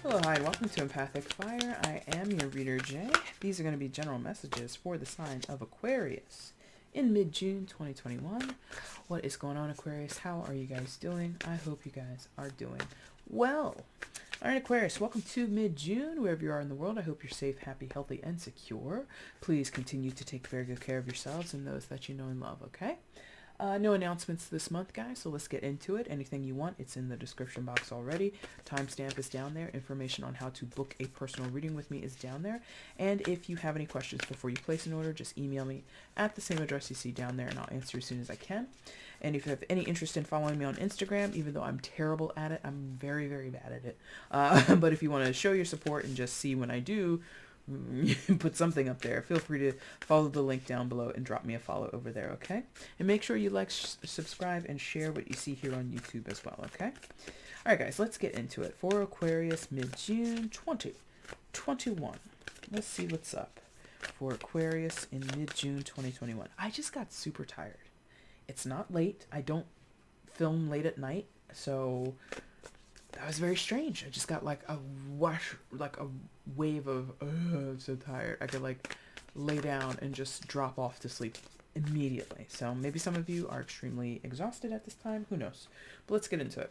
Hello, hi, and welcome to Empathic Fire. I am your reader, Jay. These are going to be general messages for the sign of Aquarius in mid-June 2021. What is going on, Aquarius? How are you guys doing? I hope you guys are doing well. All right, Aquarius, welcome to mid-June. Wherever you are in the world, I hope you're safe, happy, healthy, and secure. Please continue to take very good care of yourselves and those that you know and love, okay? No announcements this month, guys, so let's get into it. Anything you want, it's in the description box already. Timestamp is down there. Information on how to book a personal reading with me is down there. And if you have any questions before you place an order, just email me at the same address you see down there, and I'll answer as soon as I can. And if you have any interest in following me on Instagram, even though I'm terrible at it, I'm very, very bad at it. But if you want to show your support and just see when I do put something up there, feel free to follow the link down below and drop me a follow over there, okay? And make sure you like, subscribe, and share what you see here on YouTube as well, okay? All right, guys, let's get into it. For Aquarius, mid-June 2021. Let's see what's up for Aquarius in mid-June 2021. I just got super tired. It's not late. I don't film late at night, so that was very strange. I just got like a wave of, I'm so tired. I could like lay down and just drop off to sleep immediately. So maybe some of you are extremely exhausted at this time. Who knows? But let's get into it.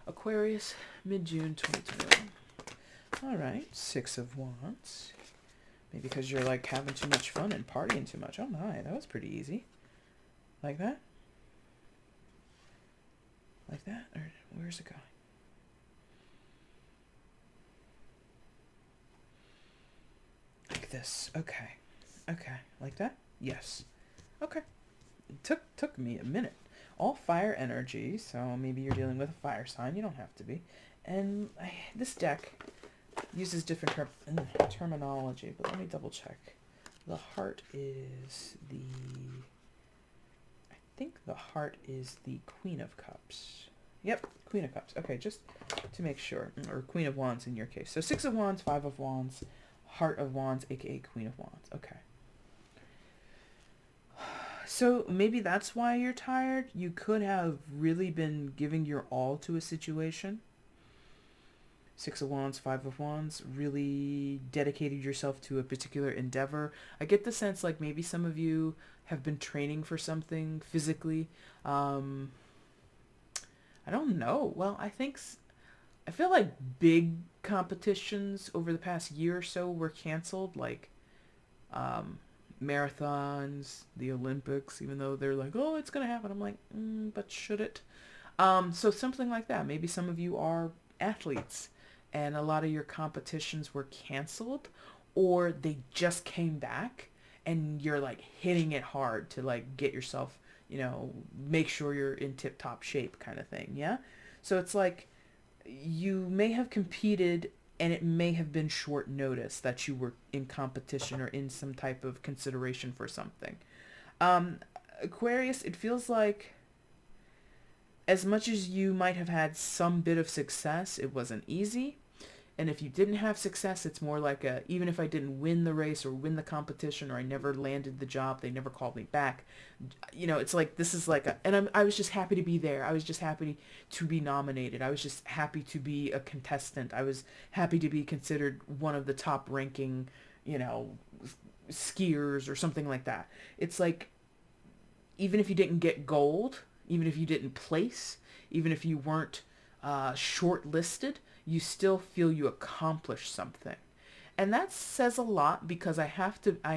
Aquarius, mid-June 2021. All right, Six of Wands. Maybe because you're like having too much fun and partying too much. Oh my, that was pretty easy. Like that? Like that? Or where's it going? Like this. Okay. Okay. Like that? Yes. Okay. It took me a minute. All fire energy, so maybe you're dealing with a fire sign. You don't have to be. And this deck uses different terminology, but let me double check. The heart is the... I think the heart is the Queen of Cups. Yep, Queen of Cups. Okay, just to make sure. Or Queen of Wands in your case. So Six of Wands, Five of Wands, Heart of Wands, aka Queen of Wands. Okay. So maybe that's why you're tired. You could have really been giving your all to a situation. Six of Wands, Five of Wands, really dedicated yourself to a particular endeavor. I get the sense like maybe some of you have been training for something physically. I don't know. Well, I feel like big competitions over the past year or so were canceled, like marathons, the Olympics, even though they're like, oh, it's going to happen. I'm like, but should it? So something like that. Maybe some of you are athletes and a lot of your competitions were canceled, or they just came back and you're like hitting it hard to like get yourself, make sure you're in tip-top shape kind of thing. Yeah. So it's like you may have competed and it may have been short notice that you were in competition or in some type of consideration for something. Aquarius, it feels like as much as you might have had some bit of success, it wasn't easy. And if you didn't have success, it's more like even if I didn't win the race or win the competition or I never landed the job, they never called me back. It's like, this is like I was just happy to be there. I was just happy to be nominated. I was just happy to be a contestant. I was happy to be considered one of the top ranking, skiers or something like that. It's like, even if you didn't get gold, even if you didn't place, even if you weren't shortlisted, you still feel you accomplished something. And that says a lot because I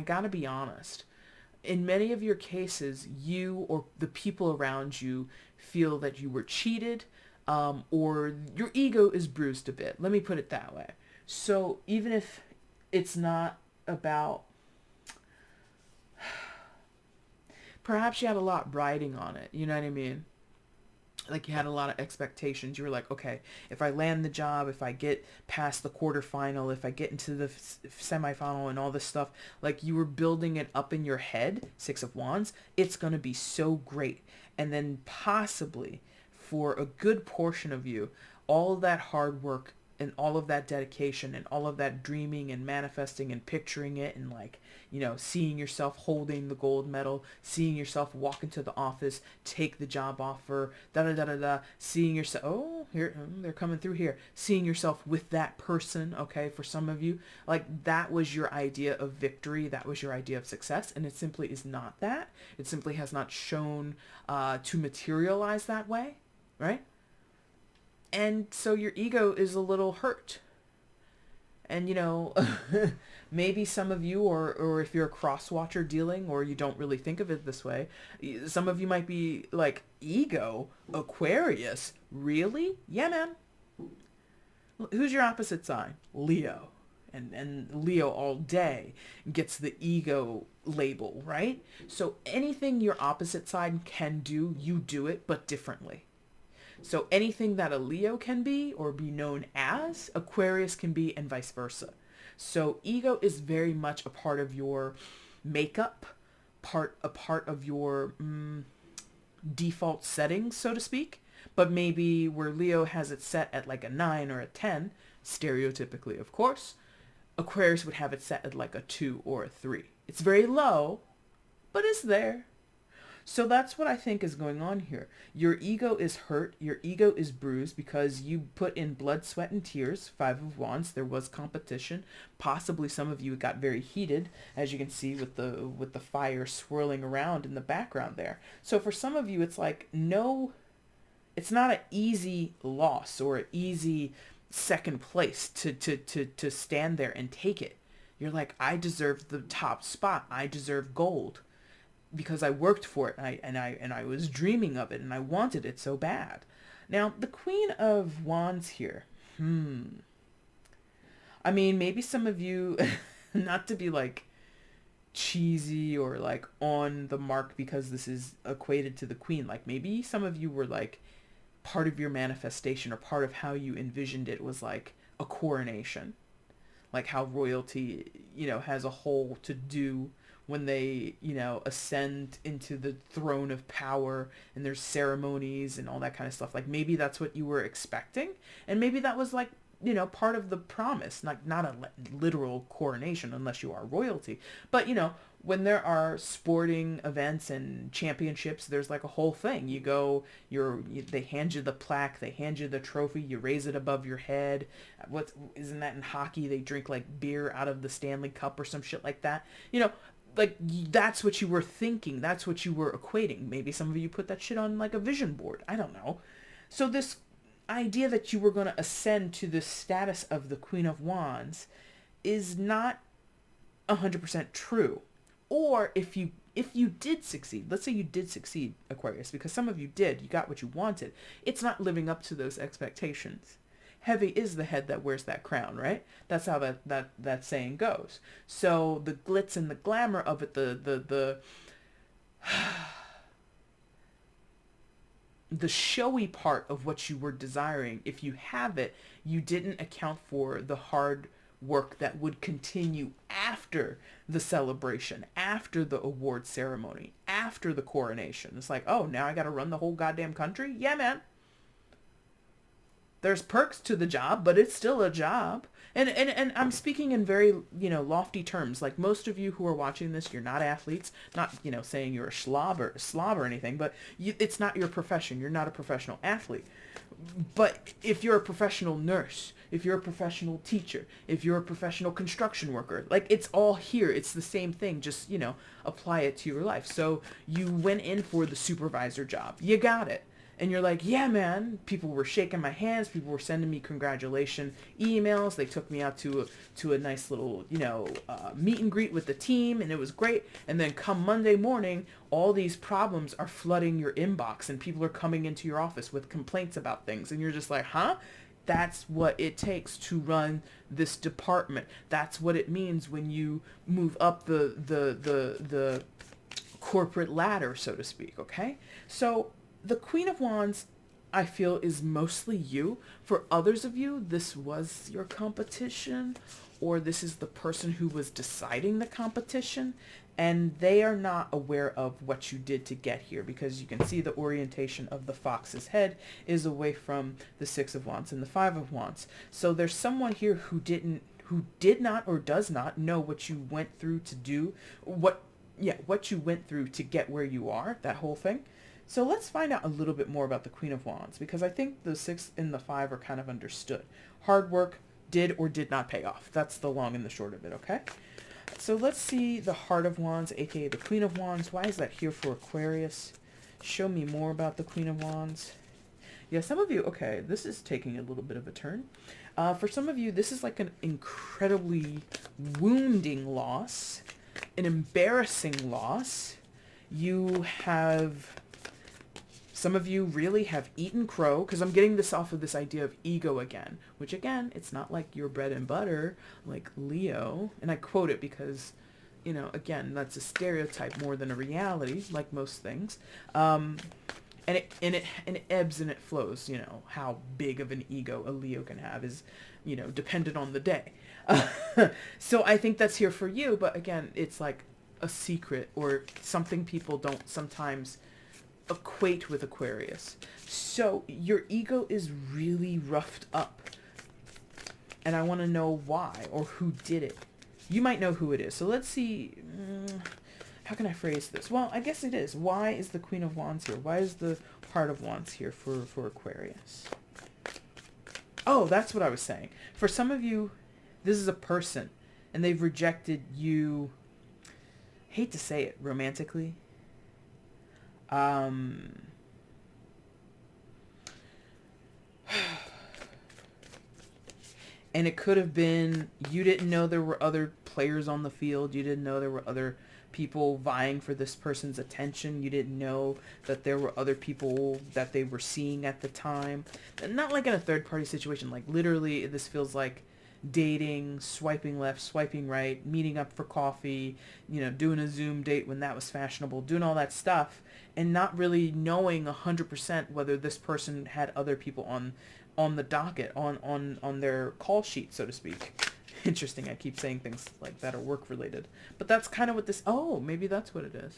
gotta be honest. In many of your cases, you or the people around you feel that you were cheated, or your ego is bruised a bit. Let me put it that way. So even if it's not about, perhaps you had a lot riding on it, you know what I mean? Like you had a lot of expectations. You were like, okay, if I land the job, if I get past the quarterfinal, if I get into the semifinal and all this stuff, like you were building it up in your head, Six of Wands, it's going to be so great. And then possibly for a good portion of you, all of that hard work and all of that dedication and all of that dreaming and manifesting and picturing it and like, seeing yourself holding the gold medal, seeing yourself walk into the office, take the job offer, seeing yourself, oh, here they're coming through here, seeing yourself with that person. Okay, for some of you, like that was your idea of victory, that was your idea of success, and it simply is not that. It simply has not shown to materialize that way, right? And so your ego is a little hurt. And maybe some of you, or if you're a cross watcher dealing, or you don't really think of it this way, some of you might be like, ego, Aquarius, really? Yeah, man. Who's your opposite sign? Leo. And Leo all day gets the ego label, right? So anything your opposite side can do, you do it, but differently. So anything that a Leo can be or be known as, Aquarius can be, and vice versa. So ego is very much a part of your makeup, a part of your default settings, so to speak. But maybe where Leo has it set at like a 9 or a 10, stereotypically, of course, Aquarius would have it set at like a 2 or a 3. It's very low, but it's there. So that's what I think is going on here. Your ego is hurt. Your ego is bruised because you put in blood, sweat, and tears. 5 of Wands. There was competition. Possibly some of you got very heated, as you can see with the fire swirling around in the background there. So for some of you, it's like, no, it's not an easy loss or an easy second place to stand there and take it. You're like, I deserve the top spot. I deserve gold, because I worked for it, and I was dreaming of it, and I wanted it so bad. Now, the Queen of Wands here. I mean, maybe some of you, not to be like cheesy or like on the mark because this is equated to the Queen, like maybe some of you were like, part of your manifestation or part of how you envisioned it was like a coronation. Like how royalty, has a whole to do when they, ascend into the throne of power, and there's ceremonies and all that kind of stuff. Like maybe that's what you were expecting. And maybe that was like, part of the promise, like not a literal coronation unless you are royalty. But, when there are sporting events and championships, there's like a whole thing. You go, they hand you the plaque, they hand you the trophy, you raise it above your head. Isn't that in hockey? They drink like beer out of the Stanley Cup or some shit like that. Like that's what you were thinking. That's what you were equating. Maybe some of you put that shit on like a vision board. I don't know. So this idea that you were going to ascend to the status of the Queen of Wands is not 100% true. Or if you did succeed, let's say you did succeed, Aquarius, because some of you did, you got what you wanted, it's not living up to those expectations. Heavy is the head that wears that crown, right? That's how that saying goes. So the glitz and the glamour of it, the showy part of what you were desiring, if you have it, you didn't account for the hard work that would continue after the celebration, after the award ceremony, after the coronation. It's like, oh, now I got to run the whole goddamn country? Yeah, man. There's perks to the job, but it's still a job. And I'm speaking in very, lofty terms. Like most of you who are watching this, you're not athletes, not, saying you're a slob or anything, but it's not your profession. You're not a professional athlete. But if you're a professional nurse, if you're a professional teacher, if you're a professional construction worker, like it's all here. It's the same thing. Just, apply it to your life. So you went in for the supervisor job. You got it. And you're like, yeah, man, people were shaking my hands. People were sending me congratulation emails. They took me out to a nice little, meet and greet with the team, and it was great. And then come Monday morning, all these problems are flooding your inbox, and people are coming into your office with complaints about things. And you're just like, huh? That's what it takes to run this department. That's what it means when you move up the corporate ladder, so to speak, okay? So the Queen of Wands, I feel, is mostly you. For others of you, this was your competition, or this is the person who was deciding the competition, and they are not aware of what you did to get here, because you can see the orientation of the fox's head is away from the 6 of Wands and the 5 of Wands. So there's someone here who did not or does not know what you went through to do, what you went through to get where you are, that whole thing. So let's find out a little bit more about the Queen of Wands, because I think the 6 and the 5 are kind of understood. Hard work did or did not pay off. That's the long and the short of it, okay? So let's see the Heart of Wands, aka the Queen of Wands. Why is that here for Aquarius? Show me more about the Queen of Wands. Yeah, some of you, okay, this is taking a little bit of a turn. For some of you, this is like an incredibly wounding loss, an embarrassing loss. You have, some of you really have eaten crow, because I'm getting this off of this idea of ego again, which again, it's not like your bread and butter, like Leo. And I quote it because, you know, again, that's a stereotype more than a reality, like most things. And it ebbs and it flows, you know, how big of an ego a Leo can have is, you know, dependent on the day. So I think that's here for you, but again, it's like a secret or something people don't sometimes equate with Aquarius. So your ego is really roughed up, and I want to know why or who did it. You might know who it is. So let's see. How can I phrase this? Well, I guess it is. Why is the Queen of Wands here? Why is the Heart of Wands here for Aquarius? Oh, that's what I was saying. For some of you, this is a person, and they've rejected you, hate to say it, romantically. And it could have been you didn't know there were other players on the field. You didn't know there were other people vying for this person's attention. You didn't know that there were other people that they were seeing at the time. And not like in a third party situation. Like literally this feels like dating, swiping left, swiping right, meeting up for coffee, you know, doing a Zoom date when that was fashionable, doing all that stuff, and not really knowing 100% whether this person had other people on the docket, on their call sheet, so to speak. Interesting, I keep saying things like that are work related. But that's kind of what this, oh, maybe that's what it is.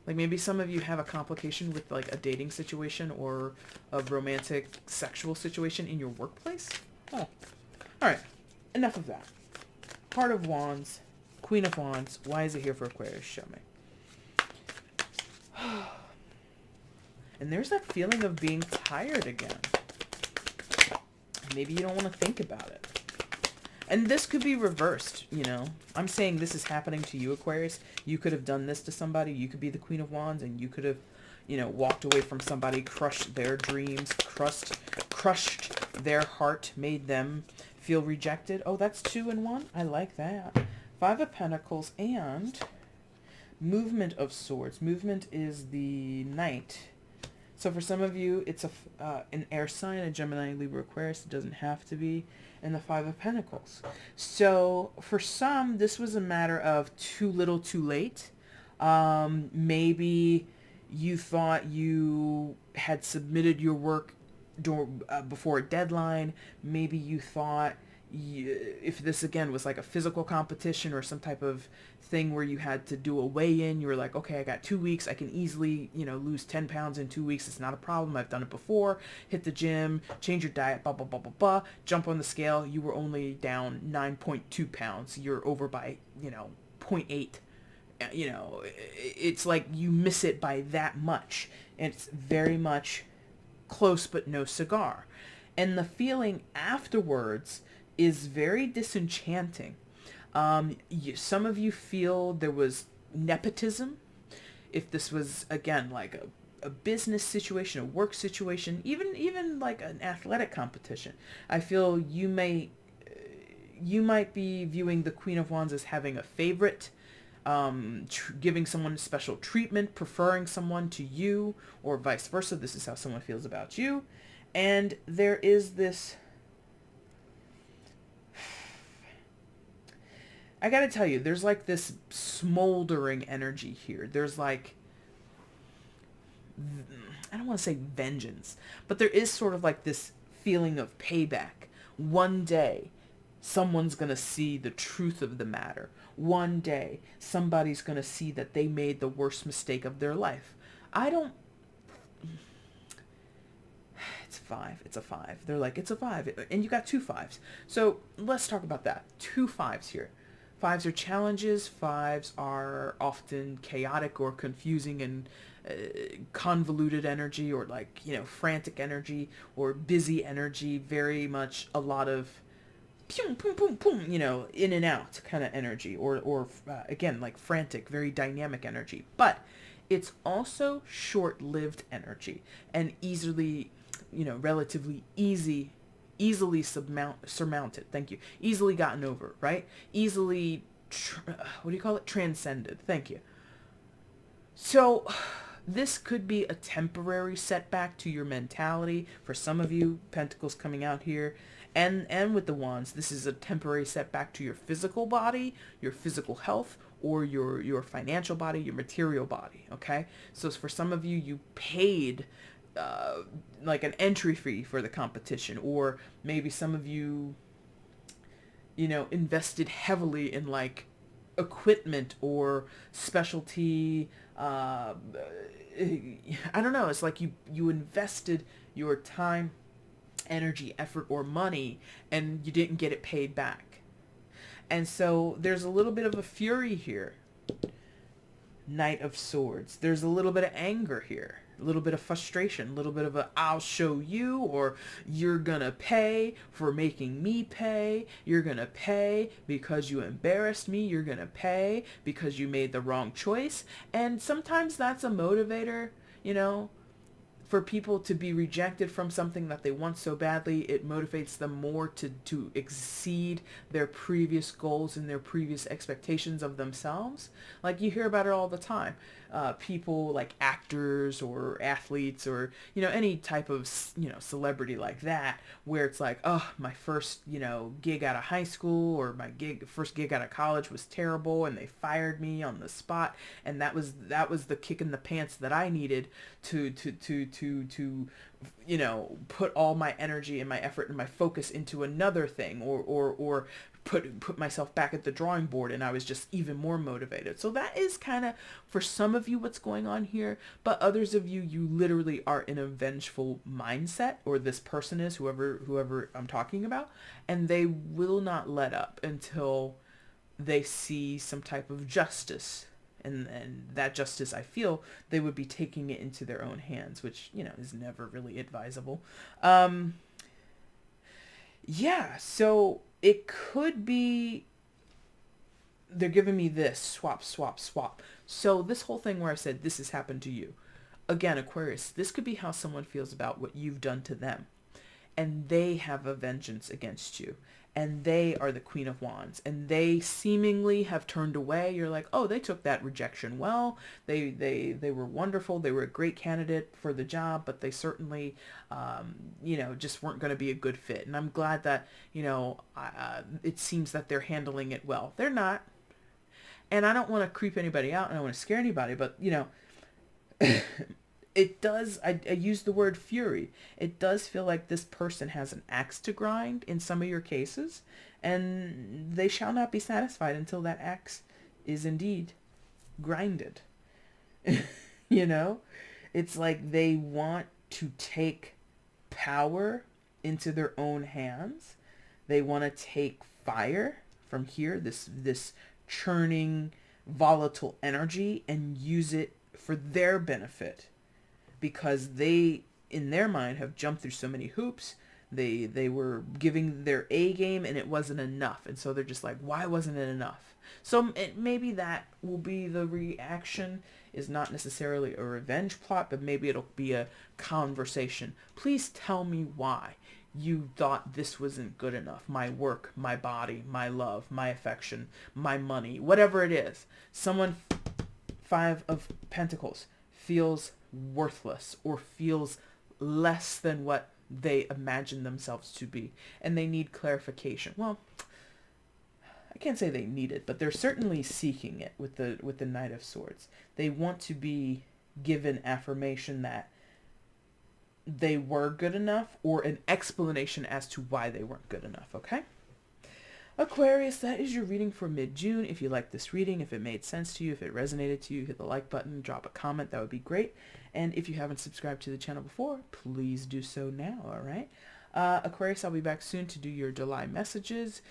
Like maybe some of you have a complication with like a dating situation or a romantic sexual situation in your workplace. Oh, all right, enough of that. Heart of Wands, Queen of Wands, why is it here for Aquarius? Show me. And there's that feeling of being tired again. Maybe you don't want to think about it. And this could be reversed, you know. I'm saying this is happening to you, Aquarius. You could have done this to somebody. You could be the Queen of Wands, and you could have, you know, walked away from somebody, crushed their dreams, crushed their heart, made them feel rejected. Oh, that's 2 in 1. I like that. 5 of Pentacles and Movement of Swords. Movement is the Knight. So for some of you, it's an air sign, a Gemini, Libra, Aquarius. It doesn't have to be. And the 5 of Pentacles. So for some, this was a matter of too little, too late. Maybe you thought you had submitted your work before a deadline. Maybe you thought if this again was like a physical competition or some type of thing where you had to do a weigh-in, you were like, okay, I got 2 weeks. I can easily, you know, lose 10 pounds in 2 weeks. It's not a problem. I've done it before. Hit the gym, change your diet, blah, blah, blah, blah, blah. Jump on the scale. You were only down 9.2 pounds. You're over by, you know, 0.8. You know, it's like you miss it by that much. And it's very much close but no cigar. And the feeling afterwards is very disenchanting. Some of you feel there was nepotism. If this was, again, like a business situation, a work situation, even like an athletic competition, I feel you might be viewing the Queen of Wands as having a favorite, giving someone special treatment, preferring someone to you, or vice versa. This is how someone feels about you. And there is this, I gotta tell you, there's like this smoldering energy here. There's like, I don't want to say vengeance, but there is sort of like this feeling of payback. One day, someone's gonna see the truth of the matter. One day, somebody's gonna see that they made the worst mistake of their life. It's 5. It's a 5. They're like, it's a 5. And you got 2 5s. So let's talk about that. 2 5s here. Fives are challenges. Fives are often chaotic or confusing and convoluted energy, or like, frantic energy or busy energy. Very much a lot of boom, boom, boom, boom, in and out kind of energy, or again, like frantic, very dynamic energy. But it's also short-lived energy and easily, relatively easily surmounted. Thank you. Easily gotten over, right? Easily, what do you call it? Transcended. Thank you. So this could be a temporary setback to your mentality. For some of you, Pentacles coming out here. And with the Wands, this is a temporary setback to your physical body, your physical health, or your financial body, your material body, okay? So for some of you, you paid like an entry fee for the competition, or maybe some of you, invested heavily in like equipment or specialty, I don't know, it's like you invested your time, energy, effort, or money, and you didn't get it paid back. And so there's a little bit of a fury here. Knight of Swords. There's a little bit of anger here. A little bit of frustration. A little bit of a I'll show you, or you're gonna pay for making me pay. You're gonna pay because you embarrassed me. You're gonna pay because you made the wrong choice. And sometimes that's a motivator, for people to be rejected from something that they want so badly. It motivates them more to exceed their previous goals and their previous expectations of themselves. Like, you hear about it all the time. People like actors or athletes, or, any type of, celebrity like that, where it's like, oh, my first, gig out of high school, or my first gig out of college was terrible, and they fired me on the spot. And that was the kick in the pants that I needed to put all my energy and my effort and my focus into another thing, or put myself back at the drawing board, and I was just even more motivated. So that is kind of, for some of you, what's going on here. But others of you, you literally are in a vengeful mindset, or this person is, whoever I'm talking about, and they will not let up until they see some type of justice. And that justice, I feel, they would be taking it into their own hands, which, is never really advisable. Yeah, so it could be they're giving me this swap, swap, swap. So this whole thing where I said this has happened to you. Again, Aquarius, this could be how someone feels about what you've done to them. And they have a vengeance against you. And they are the Queen of Wands. And they seemingly have turned away. You're like, oh, they took that rejection well. They were wonderful. They were a great candidate for the job. But they certainly, just weren't going to be a good fit. And I'm glad that, it seems that they're handling it well. They're not. And I don't want to creep anybody out. And I don't want to scare anybody. But, it does, I use the word fury. It does feel like this person has an axe to grind in some of your cases, and they shall not be satisfied until that axe is indeed grinded. It's like they want to take power into their own hands. They want to take fire from here, this churning, volatile energy, and use it for their benefit. Because they, in their mind, have jumped through so many hoops. They were giving their A game, and it wasn't enough. And so they're just like, why wasn't it enough? So maybe that will be the reaction, is not necessarily a revenge plot, but maybe it'll be a conversation. Please tell me why you thought this wasn't good enough. My work, my body, my love, my affection, my money, whatever it is. Someone, Five of Pentacles, feels worthless or feels less than what they imagine themselves to be, and they need clarification. Well, I can't say they need it, but they're certainly seeking it with the Knight of Swords. They want to be given affirmation that they were good enough, or an explanation as to why they weren't good enough, okay? Aquarius, that is your reading for mid-June. If you liked this reading, if it made sense to you, if it resonated to you, hit the like button, drop a comment. That would be great. And if you haven't subscribed to the channel before, please do so now, all right? Aquarius, I'll be back soon to do your July messages.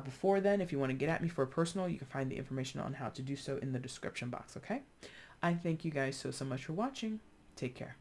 before then, if you want to get at me for a personal, you can find the information on how to do so in the description box, okay? I thank you guys so much for watching. Take care.